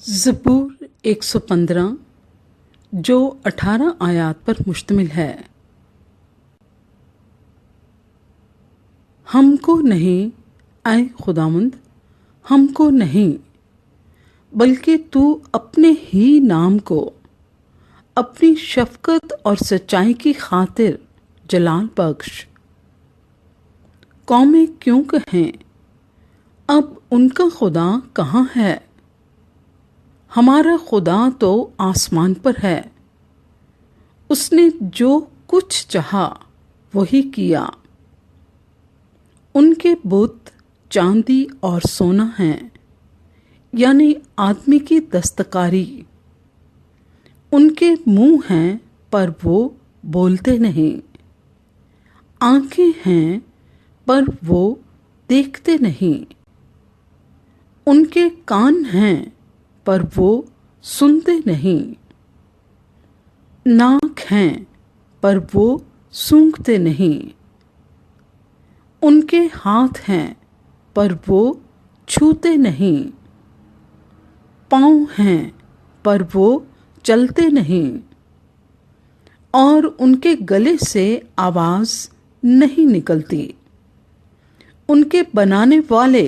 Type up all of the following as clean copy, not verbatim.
ज़बूर 115 जो 18 आयात पर मुश्तमिल है। हमको नहीं ऐ खुदावंद, हमको नहीं, बल्कि तू अपने ही नाम को अपनी शफकत और सच्चाई की खातिर जलाल बख्श। कौमें क्यों कहें अब उनका खुदा कहाँ है? हमारा खुदा तो आसमान पर है। उसने जो कुछ चाहा वही किया। उनके बुत चांदी और सोना हैं, यानी आदमी की दस्तकारी। उनके मुंह हैं पर वो बोलते नहीं, आंखें हैं पर वो देखते नहीं, उनके कान हैं पर वो सुनते नहीं, नाक हैं पर वो सूंघते नहीं, उनके हाथ हैं पर वो छूते नहीं, पाँव हैं पर वो चलते नहीं, और उनके गले से आवाज नहीं निकलती। उनके बनाने वाले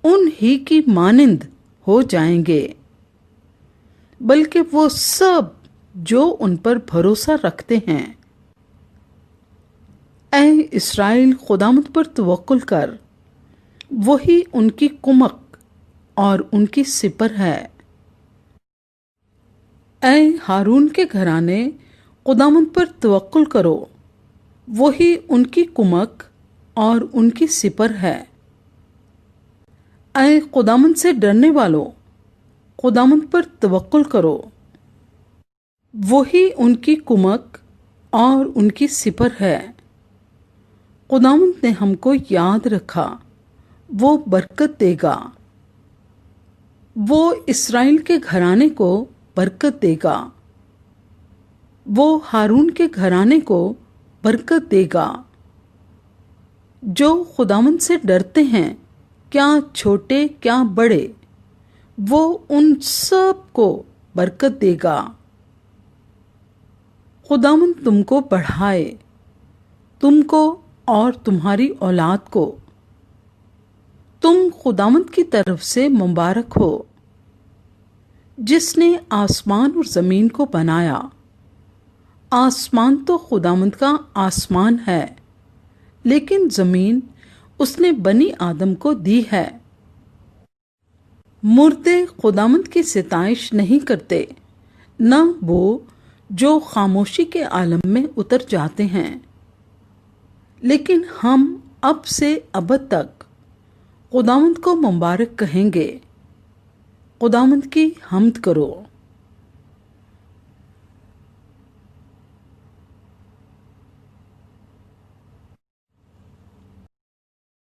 उन ही की मानिंद हो जाएंगे, बल्कि वो सब जो उन पर भरोसा रखते हैं। ऐ इस्राएल, खुदावंद पर तवक्कुल कर, वही उनकी कुमक और उनकी सिपर है। ऐ हारून के घराने, खुदावंद पर तवक्कुल करो, वही उनकी कुमक और उनकी सिपर है। ऐ खुदावंद से डरने वालों, खुदावंद पर तवक्कुल करो, वही उनकी कुमक और उनकी सिपर है। खुदावंद ने हमको याद रखा, वो बरकत देगा। वो इस्राएल के घराने को बरकत देगा, वो हारून के घराने को बरकत देगा। जो खुदावंद से डरते हैं, क्या छोटे क्या बड़े, वो उन सब को बरकत देगा। खुदावंद तुमको बढ़ाए, तुमको और तुम्हारी औलाद को। तुम खुदावंद की तरफ से मुबारक हो, जिसने आसमान और जमीन को बनाया। आसमान तो खुदावंद का आसमान है, लेकिन जमीन उसने बनी आदम को दी है। मुर्दे खुदावंद की सिताइश नहीं करते, न वो जो खामोशी के आलम में उतर जाते हैं। लेकिन हम अब से अबद तक खुदावंद को मुबारक कहेंगे। खुदावंद की हम्द करो।